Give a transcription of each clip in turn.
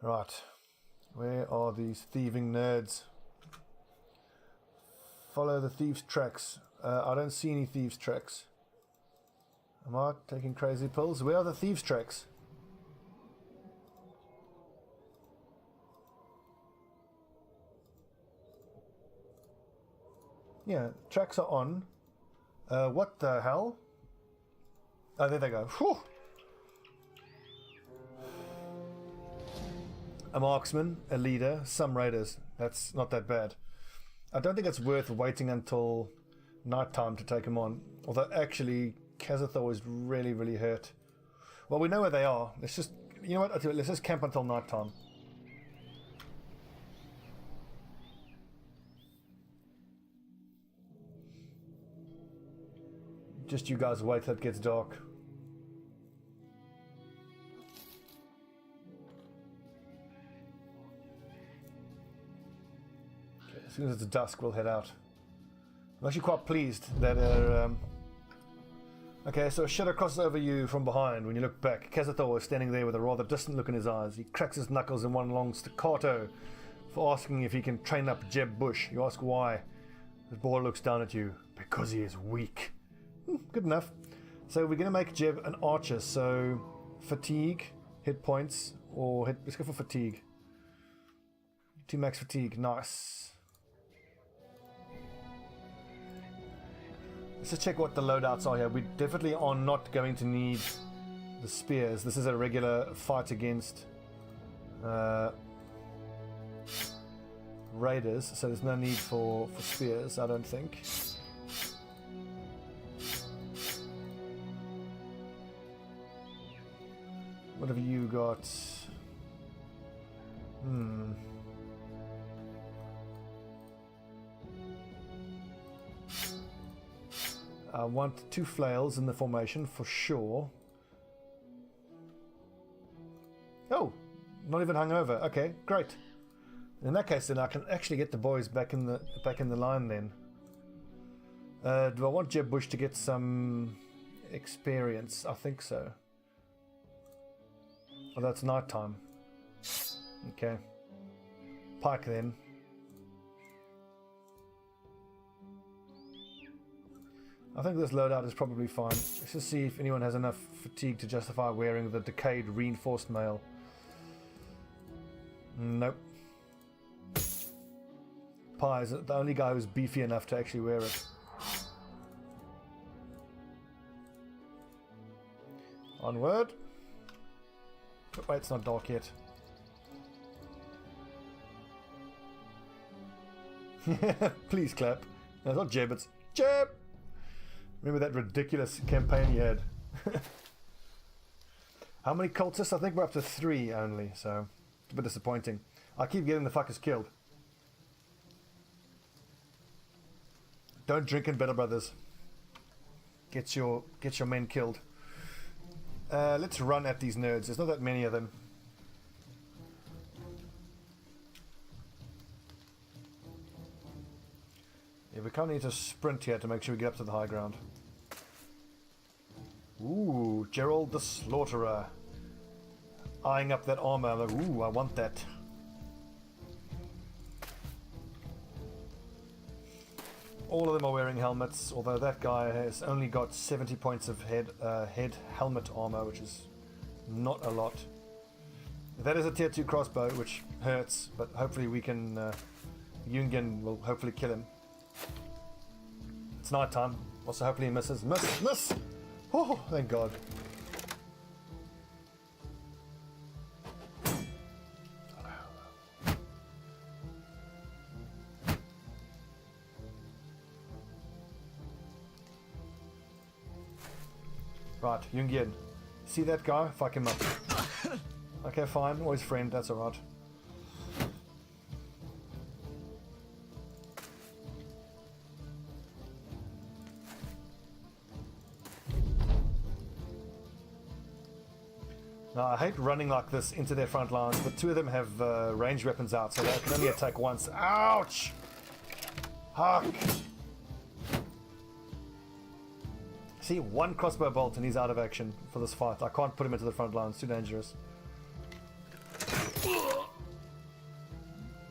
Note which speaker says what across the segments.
Speaker 1: Right. Where are these thieving nerds? Follow the thieves' tracks. I don't see any thieves' tracks. Am I taking crazy pills? Where are the thieves' tracks? Yeah, tracks are on. What the hell? Oh, there they go. Whew. A marksman, a leader, some raiders. That's not that bad. I don't think it's worth waiting until nighttime to take them on. Although actually, Kazathor is really, really hurt. Well, we know where they are. Let's just, you know what? Let's just camp until nighttime. Just you guys wait till it gets dark. Okay, as soon as it's dusk, we'll head out. I'm actually quite pleased that okay, so a shadow crosses over you from behind when you look back. Kazathor was standing there with a rather distant look in his eyes. He cracks his knuckles in one long staccato for asking if he can train up Jeb Bush. You ask why. The boy looks down at you. Because he is weak. Good enough. So we're going to make Jeb an archer. So fatigue, hit points, or hit. Let's go for fatigue. 2 max fatigue. Nice. Let's just check what the loadouts are here. We definitely are not going to need the spears. This is a regular fight against raiders, so there's no need for spears, I don't think. What have you got? I want 2 flails in the formation for sure. Oh, not even hungover. Okay, great. In that case, then I can actually get the boys back in the line. Then, do I want Jeb Bush to get some experience? I think so. Although it's night time. Okay. Pike then. I think this loadout is probably fine. Let's just see if anyone has enough fatigue to justify wearing the decayed reinforced mail. Nope. Pi is the only guy who's beefy enough to actually wear it. Onward. Oh, wait, it's not dark yet. Please clap. No, it's not Jeb, it's Jeb! Remember that ridiculous campaign you had? How many cultists? I think we're up to 3 only, so it's a bit disappointing. I keep getting the fuckers killed. Don't drink in Better Brothers. Get your men killed. Let's run at these nerds. There's not that many of them. Yeah, we kind of need to sprint here to make sure we get up to the high ground. Ooh, Gerald the Slaughterer. Eyeing up that armor. I'm like, ooh, I want that. All of them are wearing helmets, although that guy has only got 70 points of head helmet armor, which is not a lot. That is a tier 2 crossbow, which hurts, but hopefully we can... Yungen will hopefully kill him. It's night time. Also, hopefully he misses. Miss! Oh, thank God. Right, Jungian. See that guy? Fuck him up. Okay, fine. Always friend. That's alright. Now, I hate running like this into their front lines, but 2 of them have ranged weapons out, so they can only attack once. Ouch! Huck! See, 1 crossbow bolt and he's out of action for this fight. I can't put him into the front line, it's too dangerous.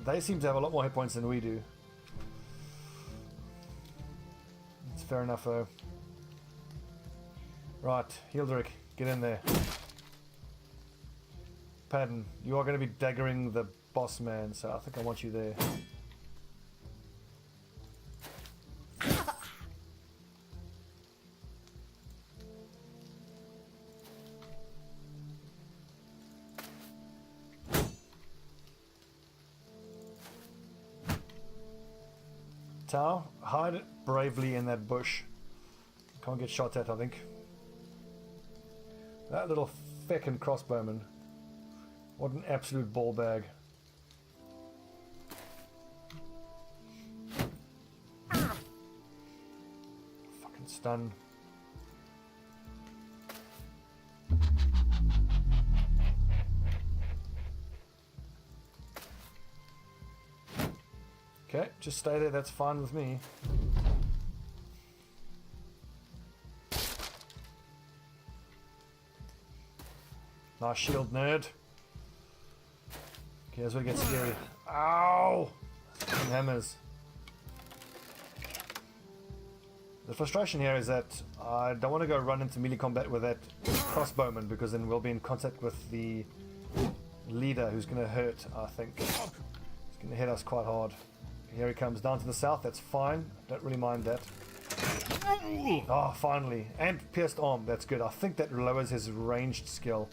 Speaker 1: They seem to have a lot more hit points than we do. It's fair enough though. Right, Hildrick, get in there. Padden, you are going to be daggering the boss man, so I think I want you there. Tau, hide bravely in that bush. Can't get shot at, I think. That little feckin' crossbowman. What an absolute ball bag. Fucking stun. Okay, just stay there, that's fine with me. Nice shield, nerd. Okay, here's where it gets scary. Ow! Fucking hammers. The frustration here is that I don't want to go run into melee combat with that crossbowman because then we'll be in contact with the leader who's going to hurt, I think. He's going to hit us quite hard. Here he comes down to the south, that's fine. Don't really mind that. Oh, finally. And pierced arm, that's good. I think that lowers his ranged skill.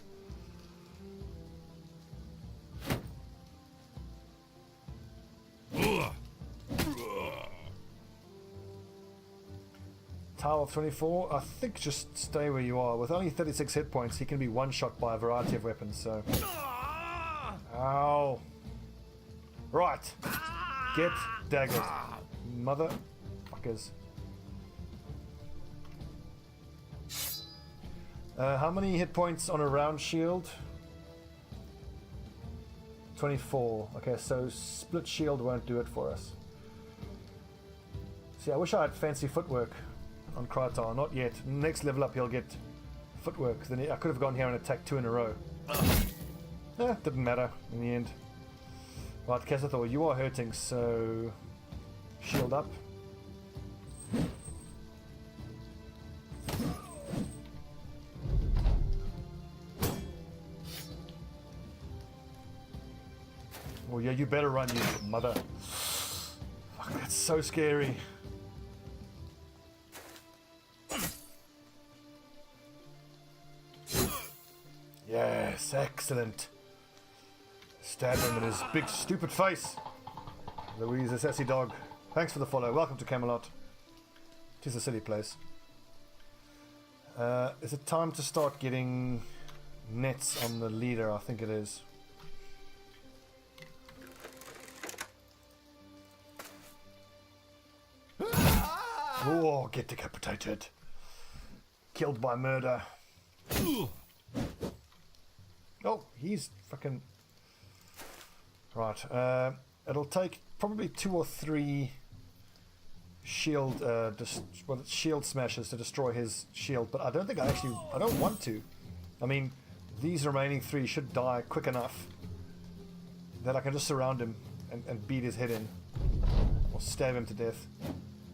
Speaker 1: Tower of 24, I think just stay where you are. With only 36 hit points, he can be one-shot by a variety of weapons, so... Ow! Right! Get daggered, motherfuckers. How many hit points on a round shield? 24. Okay, so split shield won't do it for us. See, I wish I had fancy footwork on Kratar. Not yet. Next level up, he'll get footwork. Then I could have gone here and attacked 2 in a row. Didn't matter in the end. Right, Kazathor, you are hurting, so shield up. Oh yeah, you better run, you mother. Fuck, that's so scary. Yes, excellent. Stab him in his big stupid face. Louise, a sassy dog. Thanks for the follow. Welcome to Camelot. It is a silly place. Is it time to start getting nets on the leader? I think it is. Oh, get decapitated. Killed by murder. Oh, he's fucking... Right, it'll take probably 2 or 3 shield, shield smashes to destroy his shield, but I don't think I don't want to. I mean, these remaining 3 should die quick enough that I can just surround him and beat his head in. Or stab him to death.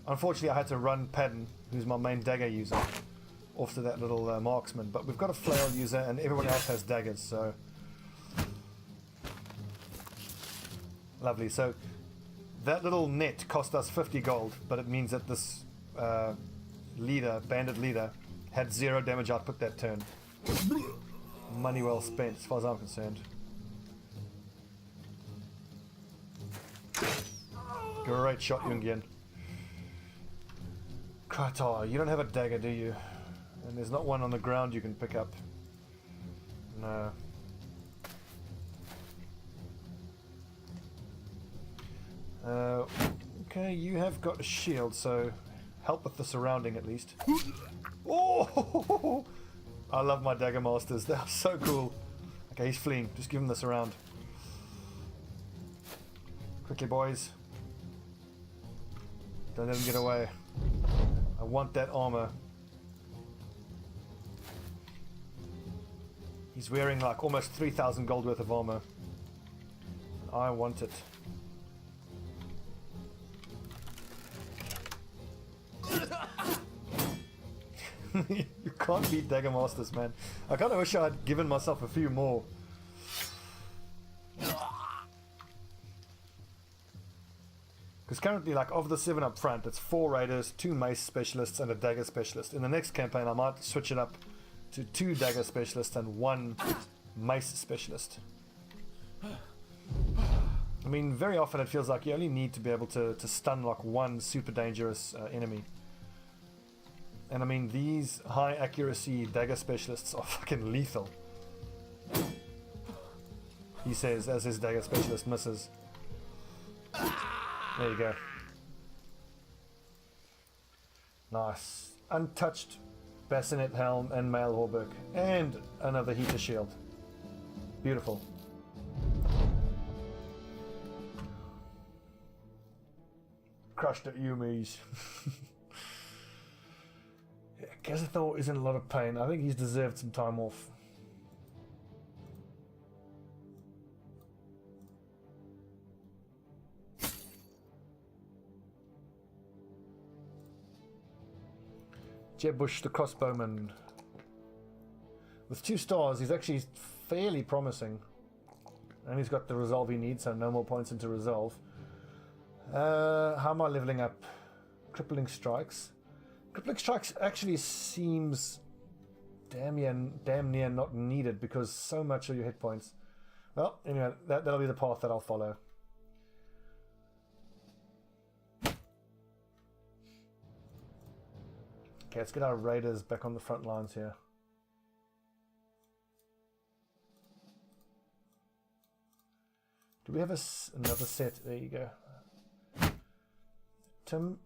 Speaker 1: Unfortunately, I had to run Padden, who's my main dagger user, off to that little marksman, but we've got a flail user and everyone else has daggers, so... Lovely, so that little net cost us 50 gold, but it means that this bandit leader, had 0 damage output that turn. Money well spent, as far as I'm concerned. Great shot, Jungian. Kratar, you don't have a dagger, do you? And there's not one on the ground you can pick up. No. Okay, you have got a shield, so help with the surrounding at least. Oh! I love my dagger masters, they're so cool. Okay, he's fleeing, just give him the surround. Quickly, boys. Don't let him get away. I want that armor. He's wearing like almost 3,000 gold worth of armor. I want it. You can't beat Dagger Masters, man. I kind of wish I'd given myself a few more. Because currently, like, of the 7 up front, it's 4 raiders, 2 mace specialists, and a dagger specialist. In the next campaign, I might switch it up to 2 dagger specialists and 1 mace specialist. I mean, very often it feels like you only need to be able to stun like 1 super dangerous enemy. And I mean, these high accuracy dagger specialists are fucking lethal. He says as his dagger specialist misses. There you go. Nice. Untouched bassinet helm and mail hauberk. And another heater shield. Beautiful. Crushed at Yumi's. Yeah, Kazathor is in a lot of pain. I think he's deserved some time off. Jeb Bush, the crossbowman. With 2 stars, he's actually fairly promising. And he's got the resolve he needs, so no more points into resolve. How am I leveling up? Crippling strikes. Crippling strikes actually seems damn near not needed because so much of your hit points. Well, anyway, that'll be the path that I'll follow. Okay, let's get our raiders back on the front lines here. Do we have another set? There you go. Tim,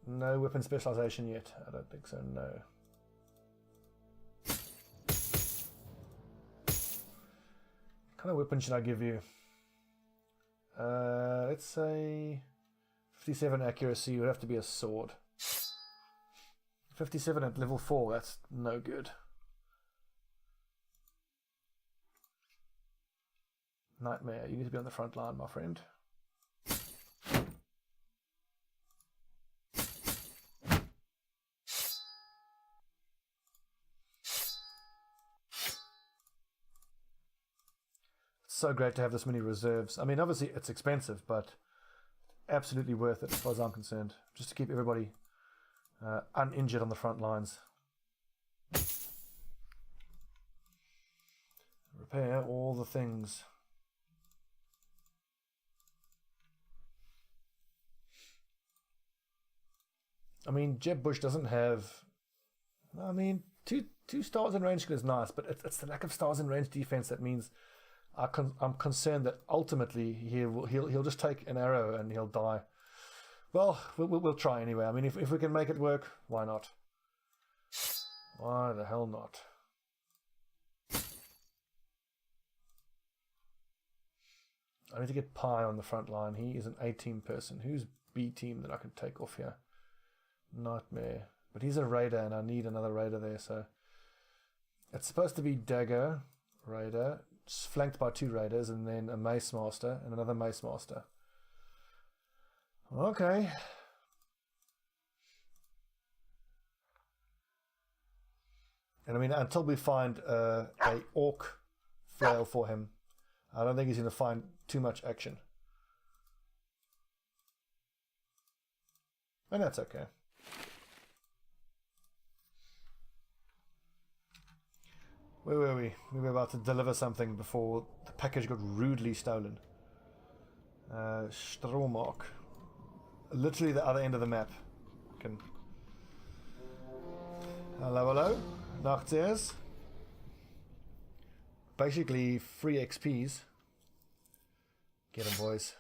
Speaker 1: no weapon specialization yet. I don't think so, no. What kind of weapon should I give you? Let's say 57 accuracy would have to be a sword. 57 at level 4, that's no good. Nightmare, you need to be on the front line, my friend. It's so great to have this many reserves. I mean, obviously it's expensive, but absolutely worth it as far as I'm concerned. Just to keep everybody uninjured on the front lines. Repair all the things. I mean, Jeb Bush doesn't have... I mean, two stars in range is nice, but it's the lack of stars in range defense that means I'm concerned that ultimately he'll just take an arrow and he'll die. Well, we'll try anyway. I mean, if we can make it work, why not? Why the hell not? I need to get Pi on the front line. He is an A-team person. Who's B-team that I can take off here? Nightmare. But he's a raider and I need another raider there, so... It's supposed to be Dagger, Raider, flanked by 2 raiders, and then a Mace Master and another Mace Master. Okay. And I mean, until we find a orc flail for him, I don't think he's going to find too much action. And that's okay. Where were we? We were about to deliver something before the package got rudely stolen. Stromark. Literally the other end of the map. Hello, hello. Nachtzeers. Basically free XPs. Get them, boys.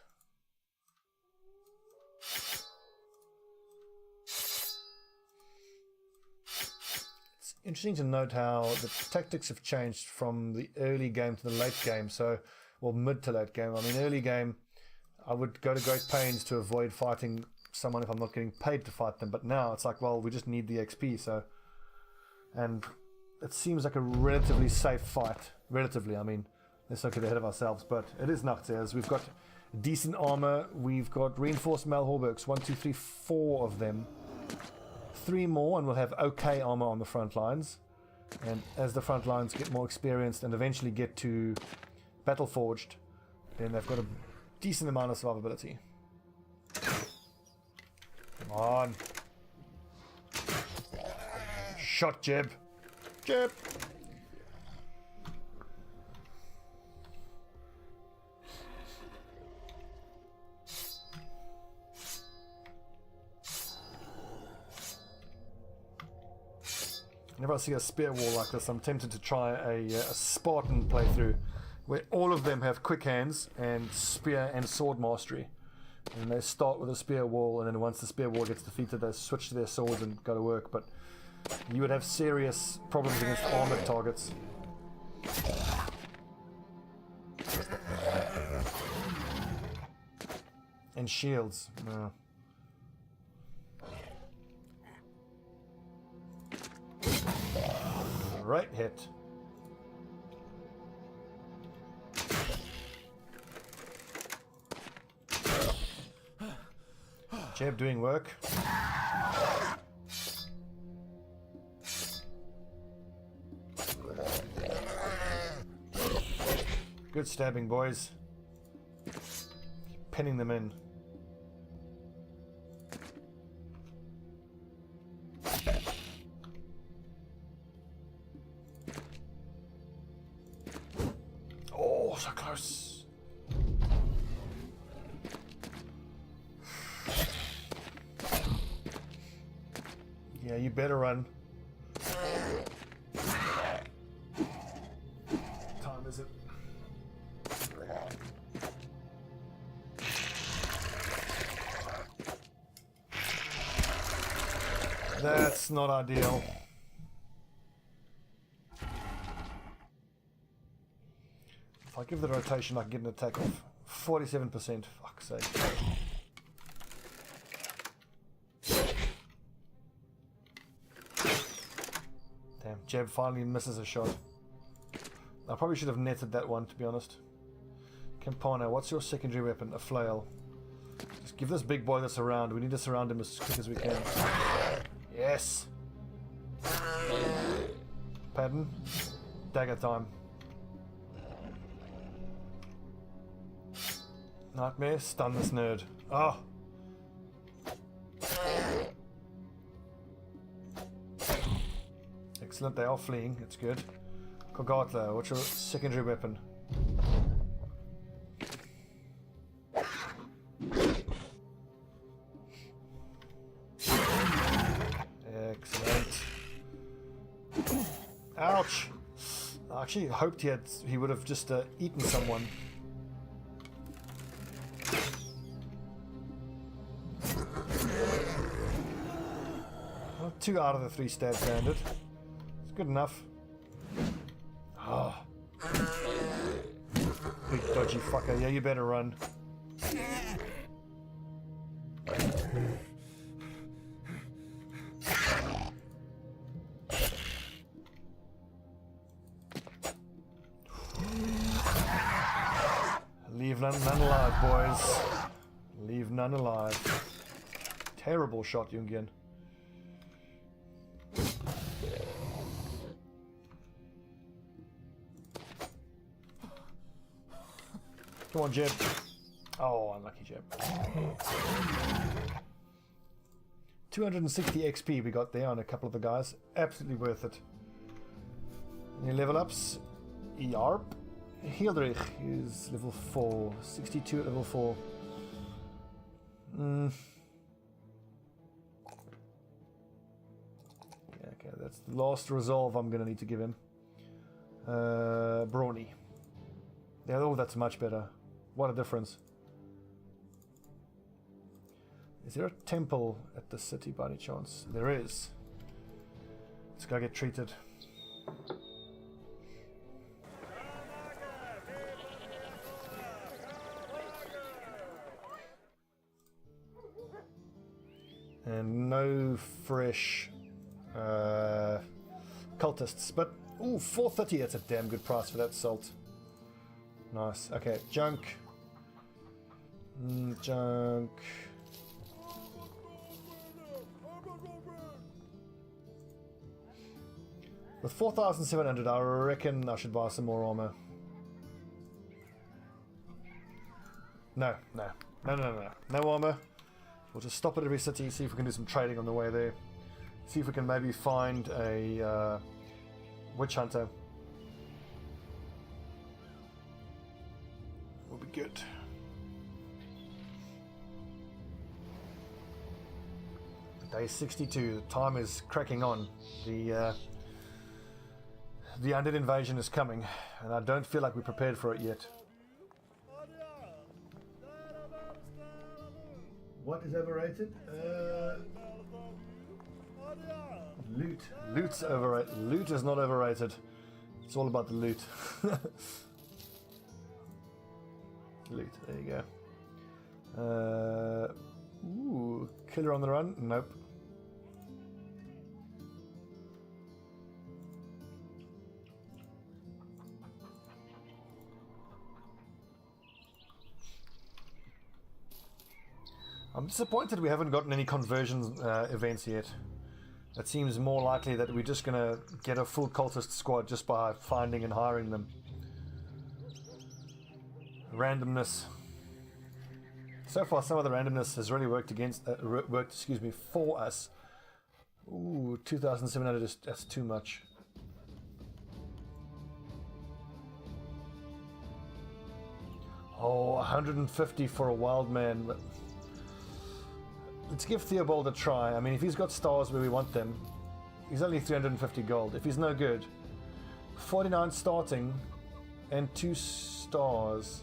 Speaker 1: It's interesting to note how the tactics have changed from the early game to the late game. So, well, mid to late game. I mean, early game, I would go to great pains to avoid fighting someone if I'm not getting paid to fight them. But now it's like, well, we just need the XP. So, and it seems like a relatively safe fight. Relatively, I mean, let's not get ahead of ourselves. But it is Nachtzeers. We've got decent armor. We've got reinforced Malhorbergs. 1, 2, 3, 4 of them. 3 more and we'll have okay armor on the front lines. And as the front lines get more experienced and eventually get to battle forged, then they've got a decent amount of survivability. Come on. Shot, Jeb. Jeb. Whenever I see a spear wall like this, I'm tempted to try a Spartan playthrough where all of them have quick hands and spear and sword mastery. And they start with a spear wall, and then once the spear wall gets defeated, they switch to their swords and go to work. But you would have serious problems against armored targets. And shields. No. Right hit. Jeb doing work. Good stabbing, boys. Keep pinning them in. Oh, so close. Yeah, you better run. What time is it? That's not ideal. If I give the rotation, I can get an attack of 47%. Fuck's sake. Damn, Jeb finally misses a shot. I probably should have netted that one, to be honest. Campana, what's your secondary weapon? A flail. Just give this big boy this around. We need to surround him as quick as we can. Yes! Pattern. Dagger time. Nightmare, stun this nerd. Oh! Excellent, they are fleeing, it's good. Kogatla, what's your secondary weapon? Excellent. Ouch! I actually hoped he would have just eaten someone. Well, 2 out of the 3 stabs landed. It's good enough. Ah. Big dodgy fucker. Yeah, you better run. Leave none alive, boys. Leave none alive. Terrible shot, Jungian. Come on, Jeb. Oh, unlucky Jeb. 260 XP we got there on a couple of the guys. Absolutely worth it. Any level ups? Yarp. Hildrich is level 4. 62 at level 4. Yeah, okay, that's the last resolve I'm going to need to give him. Brawny. Yeah, oh, that's much better. What a difference. Is there a temple at the city by any chance? There is. Let's go get treated. And no fresh cultists, but ooh, 430, that's a damn good price for that salt. Nice. Okay, junk. Junk. With 4,700, I reckon I should buy some more armor. No armor. We'll just stop at every city, see if we can do some trading on the way there. See if we can maybe find a witch hunter. Will be good. Day 62. The time is cracking on. The undead invasion is coming, and I don't feel like we're prepared for it yet. What is overrated? Loot. Loot's overrated. Loot is not overrated. It's all about the loot. Loot. There you go. Ooh, killer on the run? Nope. I'm disappointed we haven't gotten any conversion events yet. It seems more likely that we're just going to get a full cultist squad just by finding and hiring them. Randomness. So far, some of the randomness has really worked for us. Ooh, 2,700 that's too much. Oh, 150 for a wild man. Let's give Theobald a try. I mean, if he's got stars where we want them, he's only 350 gold. If he's no good, 49 starting and 2 stars.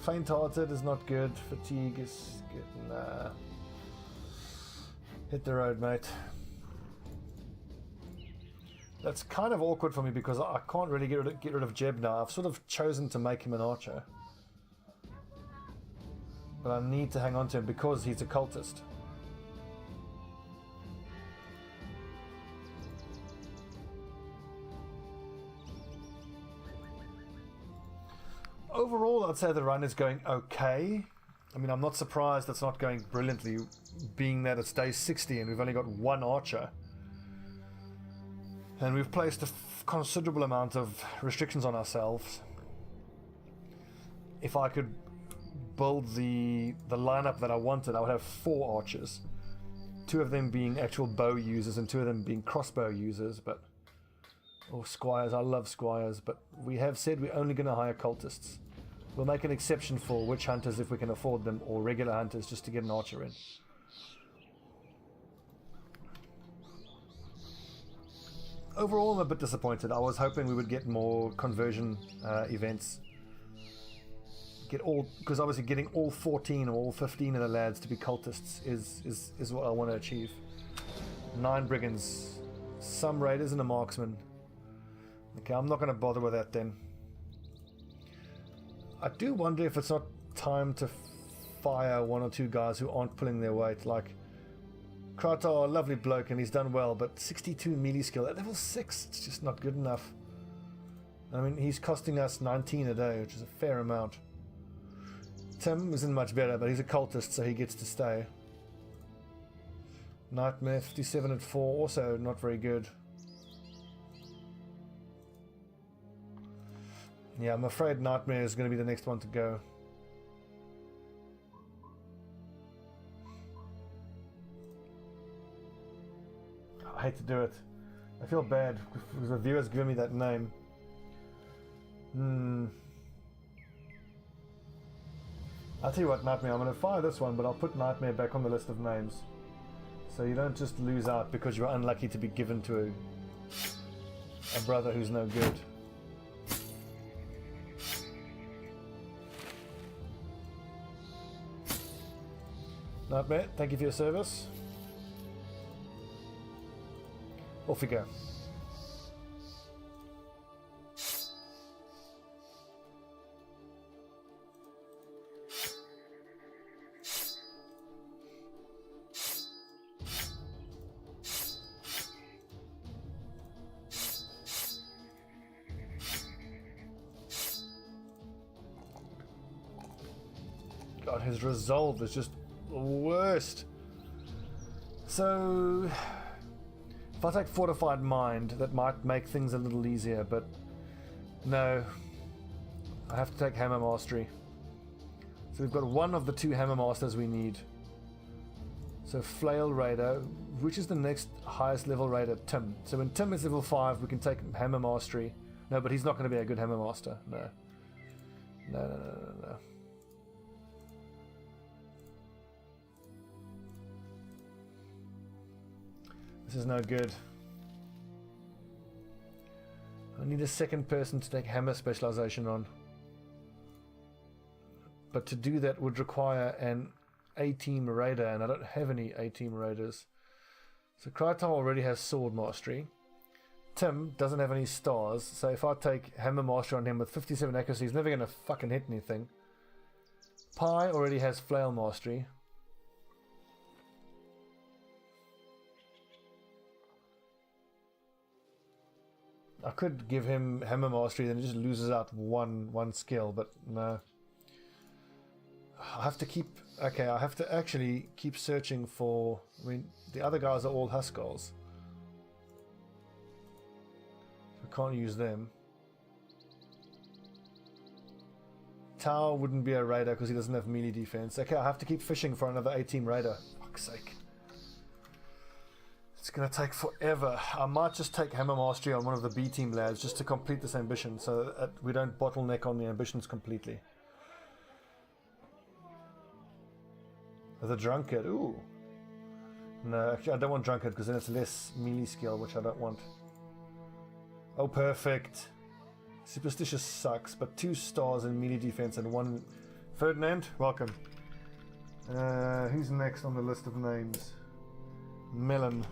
Speaker 1: Faint-hearted is not good. Fatigue is good. Nah. Hit the road, mate. That's kind of awkward for me because I can't really get rid of Jeb now. I've sort of chosen to make him an archer. But I need to hang on to him because he's a cultist. Overall, I'd say the run is going okay. I mean, I'm not surprised it's not going brilliantly, being that it's day 60 and we've only got 1 archer. And we've placed a considerable amount of restrictions on ourselves. If I could build the lineup that I wanted, I would have 4 archers. 2 of them being actual bow users and 2 of them being crossbow users, but... or squires, I love squires, but we have said we're only going to hire cultists. We'll make an exception for witch hunters if we can afford them, or regular hunters just to get an archer in. Overall, I'm a bit disappointed. I was hoping we would get more conversion events. Get all, because obviously getting all 14 or all 15 of the lads to be cultists is what I want to achieve. 9 brigands, some raiders and a marksman. Okay, I'm not going to bother with that then. I do wonder if it's not time to fire 1 or 2 guys who aren't pulling their weight. Like Kratar, a lovely bloke and he's done well, but 62 melee skill at level 6, it's just not good enough. I mean, he's costing us 19 a day, which is a fair amount. Tim isn't much better, but he's a cultist, so he gets to stay. Nightmare, 57 at 4, also not very good. Yeah, I'm afraid Nightmare is going to be the next one to go. I hate to do it. I feel bad because the viewers give me that name. I'll tell you what, Nightmare, I'm going to fire this one, but I'll put Nightmare back on the list of names. So you don't just lose out because you're unlucky to be given to a brother who's no good. Nightmare, thank you for your service. Off we go. God, his resolve is just the worst. So, if I take Fortified Mind, that might make things a little easier, but no. I have to take Hammer Mastery. So we've got one of the two Hammer Masters we need. So Flail Raider, which is the next highest level raider? Tim. So when Tim is level 5, we can take Hammer Mastery. No, but he's not going to be a good Hammer Master. No. No. This is no good. I need a second person to take Hammer Specialization on. But to do that would require an A-Team Raider, and I don't have any A-Team Raiders. So Krytar already has Sword Mastery. Tim doesn't have any stars, so if I take Hammer Mastery on him with 57 accuracy, he's never going to fucking hit anything. Pi already has Flail Mastery. I could give him Hammer Mastery, then he just loses out one skill, but no. I have to keep... Okay, I have to actually keep searching for... I mean, the other guys are all Huskarls. I can't use them. Tau wouldn't be a raider because he doesn't have melee defense. Okay, I have to keep fishing for another A-Team raider. Fuck's sake. It's going to take forever. I might just take Hammer Mastery on one of the B-Team lads just to complete this ambition so that we don't bottleneck on the ambitions completely. The Drunkard, ooh. No, actually I don't want Drunkard because then it's less melee skill, which I don't want. Oh, perfect. Superstitious sucks, but 2 stars in melee defense and 1... Ferdinand, welcome. Who's next on the list of names? Melon.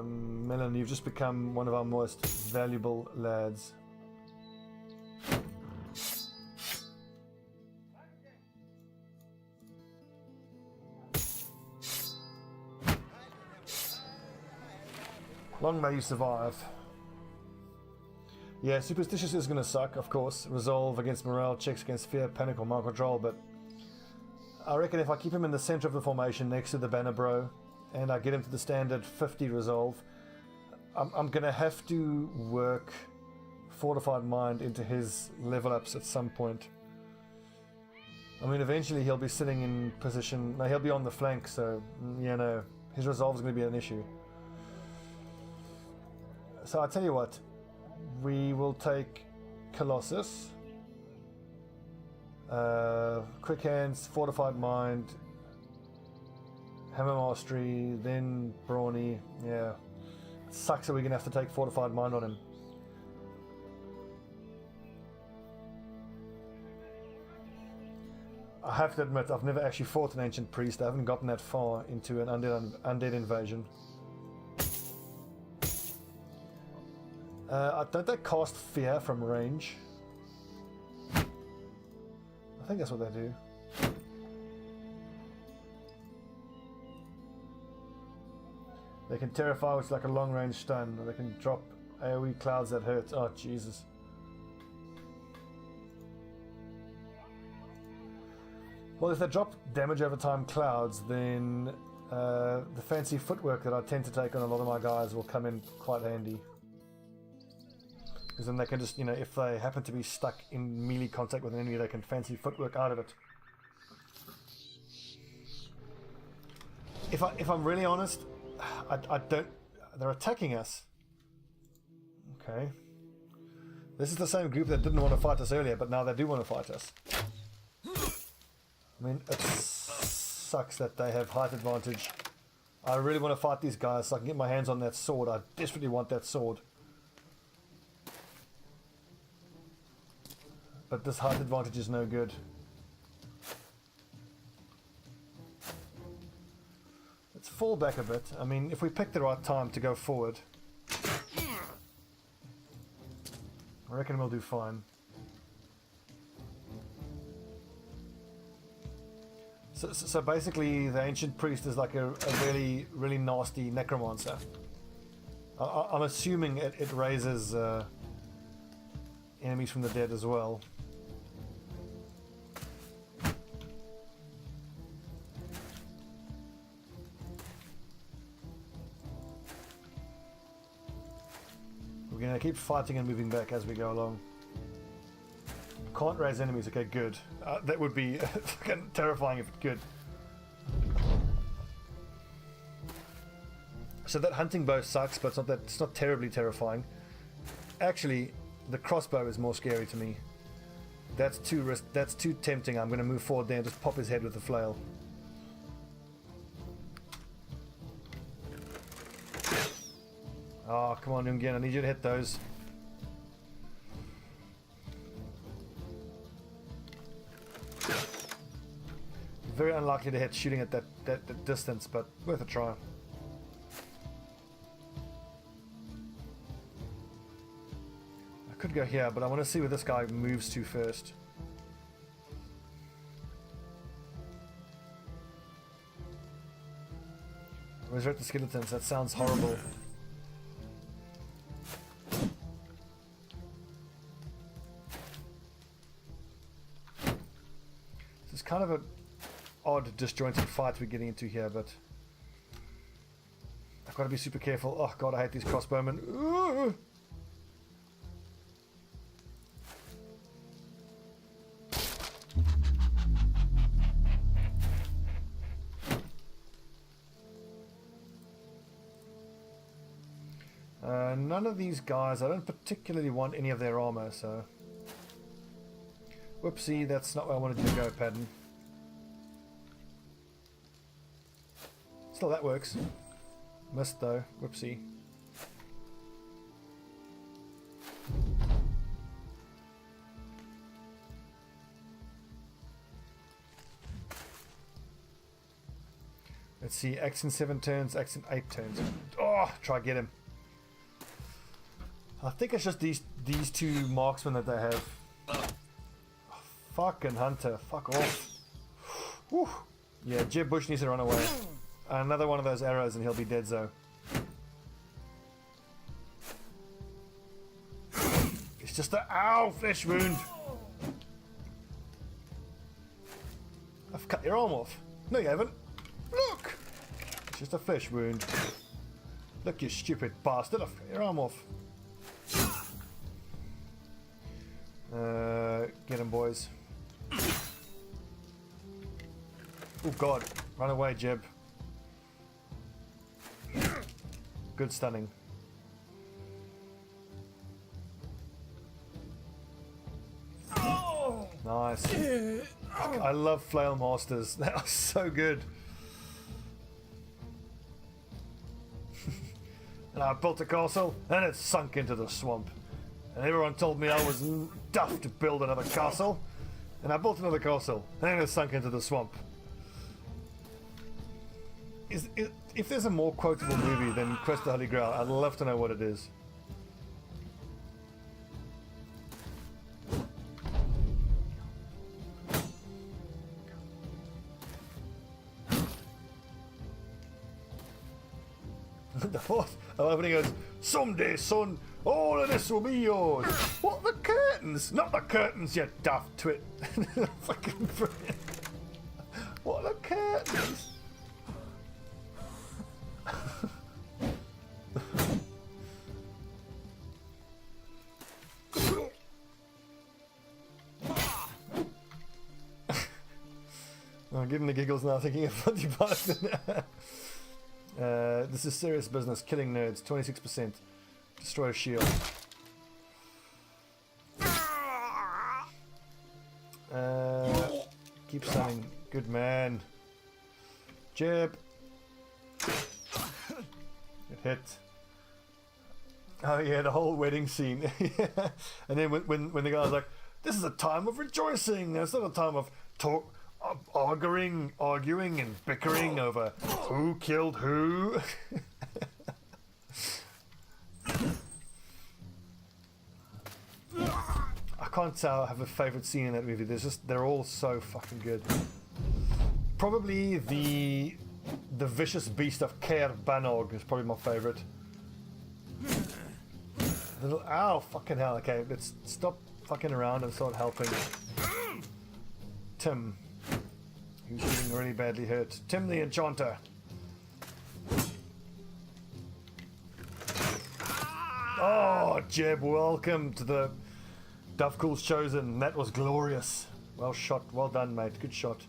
Speaker 1: Melon, you've just become one of our most valuable lads. Long may you survive. Yeah, Superstitious is going to suck, of course. Resolve against morale, checks against fear, panic, or mind control, but I reckon if I keep him in the center of the formation next to the Banner Bro, and I get him to the standard 50 resolve, I'm going to have to work Fortified Mind into his level ups at some point. I mean, eventually he'll be sitting in position... No, he'll be on the flank, so, you know, his resolve is going to be an issue. So I'll tell you what, we will take Colossus, Quick Hands, Fortified Mind, Hammer Mastery, then Brawny. Yeah, it sucks that we're going to have to take Fortified Mind on him. I have to admit, I've never actually fought an Ancient Priest. I haven't gotten that far into an undead invasion. Don't they cast Fear from range? I think that's what they do. They can Terrify, which is like a long range stun, or they can drop AoE clouds that hurt. Oh, Jesus. Well, if they drop damage over time clouds, then the fancy footwork that I tend to take on a lot of my guys will come in quite handy. Because then they can just, you know, if they happen to be stuck in melee contact with an enemy, they can fancy footwork out of it. If I'm really honest, I don't... They're attacking us. Okay. This is the same group that didn't want to fight us earlier, but now they do want to fight us. I mean, it sucks that they have height advantage. I really want to fight these guys so I can get my hands on that sword. I desperately want that sword. But this height advantage is no good. Let's fall back a bit. I mean, if we pick the right time to go forward, I reckon we'll do fine. So basically, the Ancient Priest is like a really, really nasty necromancer. I'm assuming it raises enemies from the dead as well. We're gonna keep fighting and moving back as we go along. Can't raise enemies. Okay, good. That would be fucking terrifying if it could. So that hunting bow sucks, but it's not terribly terrifying. Actually, the crossbow is more scary to me. That's too tempting. I'm going to move forward there and just pop his head with the flail. Oh, come on, Ungen. I need you to hit those. Very unlikely to hit shooting at that distance, but worth a try. I could go here, but I want to see where this guy moves to first. Resurrect the skeletons. That sounds horrible. This is kind of an odd, disjointed fight we're getting into here, but I've got to be super careful. Oh god, I hate these crossbowmen. Ooh. None of these guys, I don't particularly want any of their armor, so... Whoopsie, that's not where I wanted you to go, Padden. Still, that works. Missed, though. Whoopsie. Let's see, action 7 turns, action 8 turns. Oh, try get him. I think it's just these two marksmen that they have. Oh, fucking hunter, fuck off. Whew. Yeah, Jeb Bush needs to run away. Another one of those arrows and he'll be dead, so. It's just a ow flesh wound. I've cut your arm off. No, you haven't. Look, it's just a flesh wound. Look, you stupid bastard! I've cut your arm off. Get him, boys. Oh god, run away, Jeb. Good stunning. Nice. I love flail masters. They are so good. And I built a castle and it sunk into the swamp. And everyone told me I was daft to build another castle. And I built another castle and it sunk into the swamp. If there's a more quotable movie than Quest of the Holy Grail, I'd love to know what it is. The fourth, I love when he goes, "Someday, son, all of this will be yours." What, the curtains? Not the curtains, you daft twit. Fucking brilliant. What, the curtains? I'm giving the giggles now, thinking of bloody bastard. This is serious business. Killing nerds, 26%. Destroy a shield. Keep stunning. Good man. Jib. It hit. Oh yeah, the whole wedding scene. Yeah. And then when the guy's like, "This is a time of rejoicing. It's not a time of arguing and bickering over who killed who." I can't say I have a favorite scene in that movie. They're all so fucking good. Probably the vicious beast of Caer Banog is probably my favorite. Little ow, fucking hell. Okay, let's stop fucking around and start helping Tim, who's getting really badly hurt. Tim the Enchanter. Oh, Jeb, welcome to the Davkul's Chosen. That was glorious. Well shot. Well done, mate. Good shot.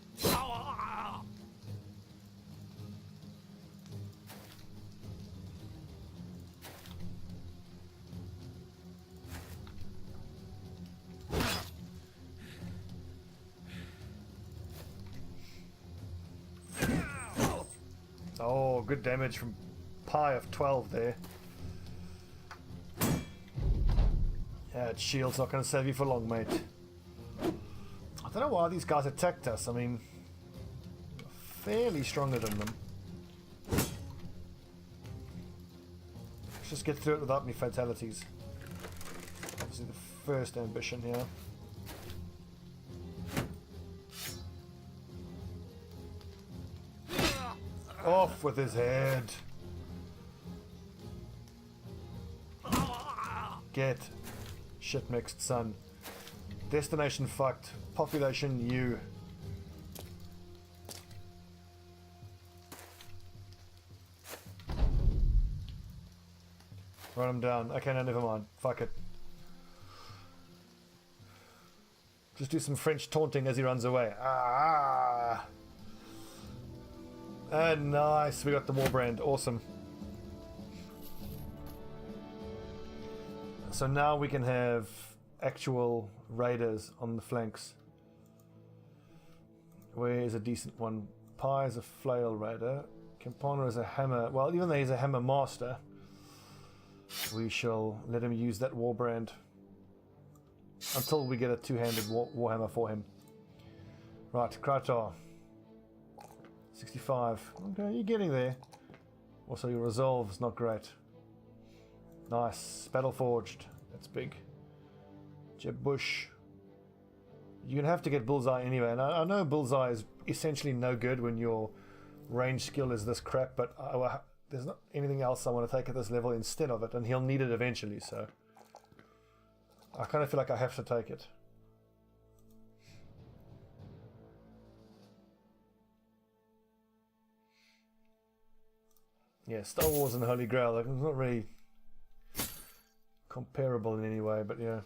Speaker 1: Oh, good damage from Pi of 12 there. Yeah, shield's not going to save you for long, mate. I don't know why these guys attacked us. I mean, fairly stronger than them. Let's just get through it without any fatalities. Obviously the first ambition here. Off with his head. Get shit mixed, son. Destination fucked. Population you. Run him down. Okay, no, never mind. Fuck it. Just do some French taunting as he runs away. Ah! And nice, we got the Warbrand. Awesome. So now we can have actual raiders on the flanks. Where is a decent one? Pi is a flail raider. Campana is a hammer. Well, even though he's a hammer master, we shall let him use that Warbrand until we get a two-handed Warhammer for him. Right, Kratar. 65. Okay, you're getting there. Also, your resolve's not great. Nice. Battle Forged. That's big. Jeb Bush. You're gonna have to get Bullseye anyway. And I know Bullseye is essentially no good when your range skill is this crap, but there's not anything else I want to take at this level instead of it, and he'll need it eventually, so I kind of feel like I have to take it. Yeah, Star Wars and the Holy Grail, like, it's not really comparable in any way, but yeah.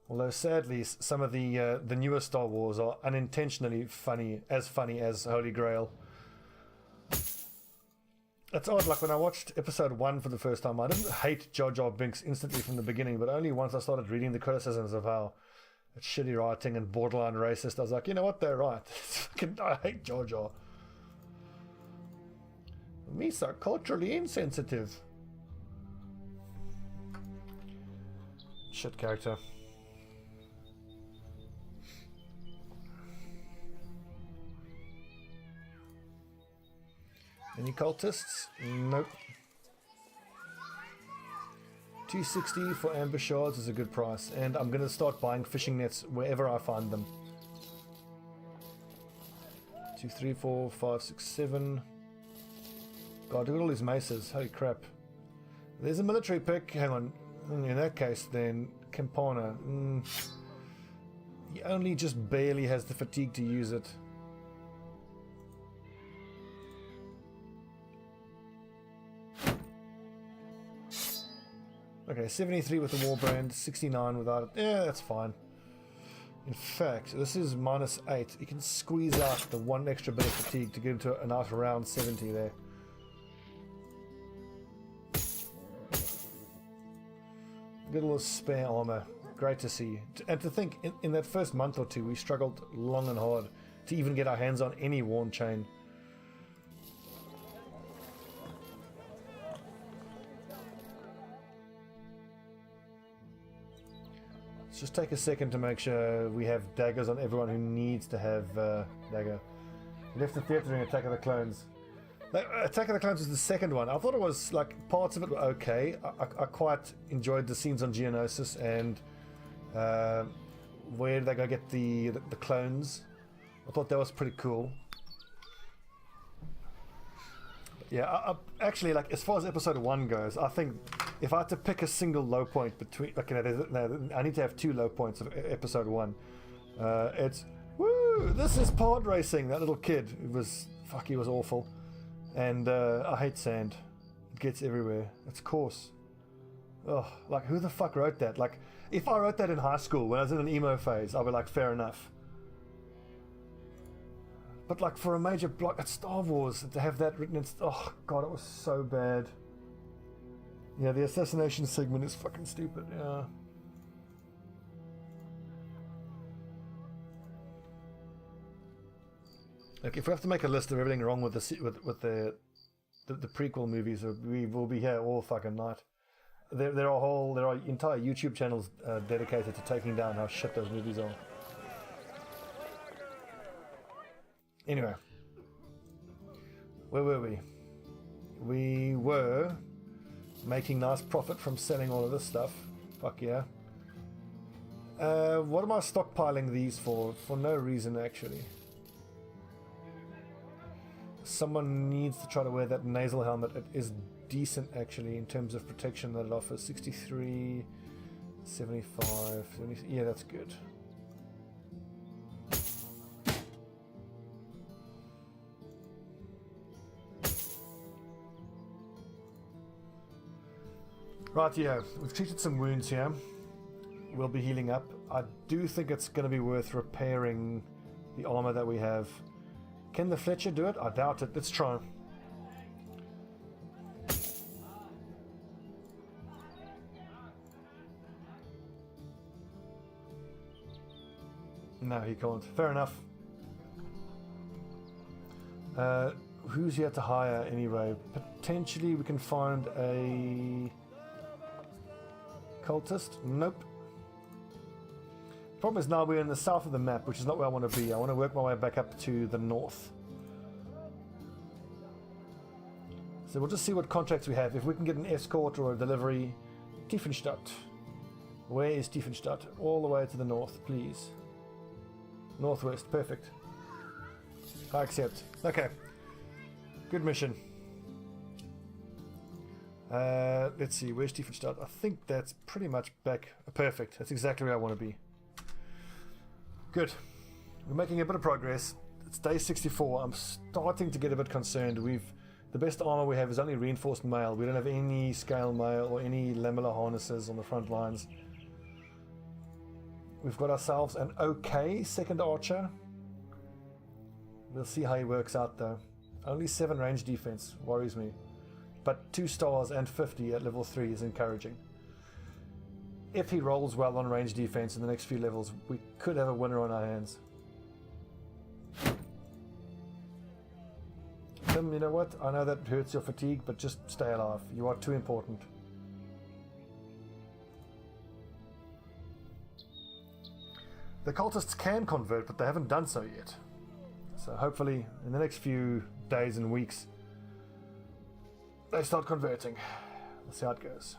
Speaker 1: Although sadly, some of the newer Star Wars are unintentionally funny as Holy Grail. It's odd, like when I watched episode 1 for the first time, I didn't hate Jar Jar Binks instantly from the beginning, but only once I started reading the criticisms of how it's shitty writing and borderline racist, I was like, you know what, they're right. I hate Jar Jar. Me so culturally insensitive. Shit character. Any cultists? Nope. 260 for amber shards is a good price, and I'm gonna start buying fishing nets wherever I find them. 2, 3, 4, 5, 6, 7. God, look at all these maces. Holy crap. There's a military pick. Hang on. In that case, then, Campana. He only just barely has the fatigue to use it. Okay, 73 with the Warbrand, 69 without it. Yeah, that's fine. In fact, this is -8. You can squeeze out the one extra bit of fatigue to get into an out around 70 there. Get a little spare armor. Great to see. And to think, in that first month or two, we struggled long and hard to even get our hands on any worn chain. Let's just take a second to make sure we have daggers on everyone who needs to have dagger. We left the theatre during Attack of the Clones. Attack of the Clones was the second one. I thought it was, like, parts of it were okay. I quite enjoyed the scenes on Geonosis and where they go get the clones. I thought that was pretty cool. But yeah, actually, like, as far as episode 1 goes, I think if I had to pick a single low point between, okay, I need to have 2 low points of episode 1. It's, woo, this is pod racing. That little kid, he was awful. And I hate sand. It gets everywhere. It's coarse. Oh, like, who the fuck wrote that? Like, if I wrote that in high school when I was in an emo phase, I'd be like, fair enough. But like, for a major block at Star Wars, to have that written, oh god, it was so bad. Yeah, the assassination segment is fucking stupid, yeah. Like, if we have to make a list of everything wrong with the prequel movies, we will be here all fucking night. There are entire YouTube channels dedicated to taking down how shit those movies are. Anyway, where were we? We were making nice profit from selling all of this stuff. Fuck yeah. What am I stockpiling these for? For no reason, actually. Someone needs to try to wear that nasal helmet. It is decent, actually, in terms of protection that it offers. 63, 75, 70, yeah, that's good. Right, yeah, we've treated some wounds here. We'll be healing up. I do think it's going to be worth repairing the armor that we have. Can the Fletcher do it? I doubt it. Let's try. No, he can't. Fair enough. Who's here to hire anyway? Potentially we can find a cultist? Nope. Problem is now we're in the south of the map, which is not where I want to be. I want to work my way back up to the north. So we'll just see what contracts we have. If we can get an escort or a delivery. Tiefenstadt. Where is Tiefenstadt? All the way to the north, please. Northwest, perfect. I accept. Okay. Good mission. Let's see, where's Tiefenstadt? I think that's pretty much back. Perfect. That's exactly where I want to be. Good. We're making a bit of progress. It's day 64. I'm starting to get a bit concerned. The best armor we have is only reinforced mail. We don't have any scale mail or any lamellar harnesses on the front lines. We've got ourselves an okay second archer. We'll see how he works out though. Only 7 range defense worries me. But 2 stars and 50 at level 3 is encouraging. If he rolls well on range defense in the next few levels, we could have a winner on our hands. Tim, you know what? I know that hurts your fatigue, but just stay alive. You are too important. The cultists can convert, but they haven't done so yet. So hopefully, in the next few days and weeks, they start converting. Let's see how it goes.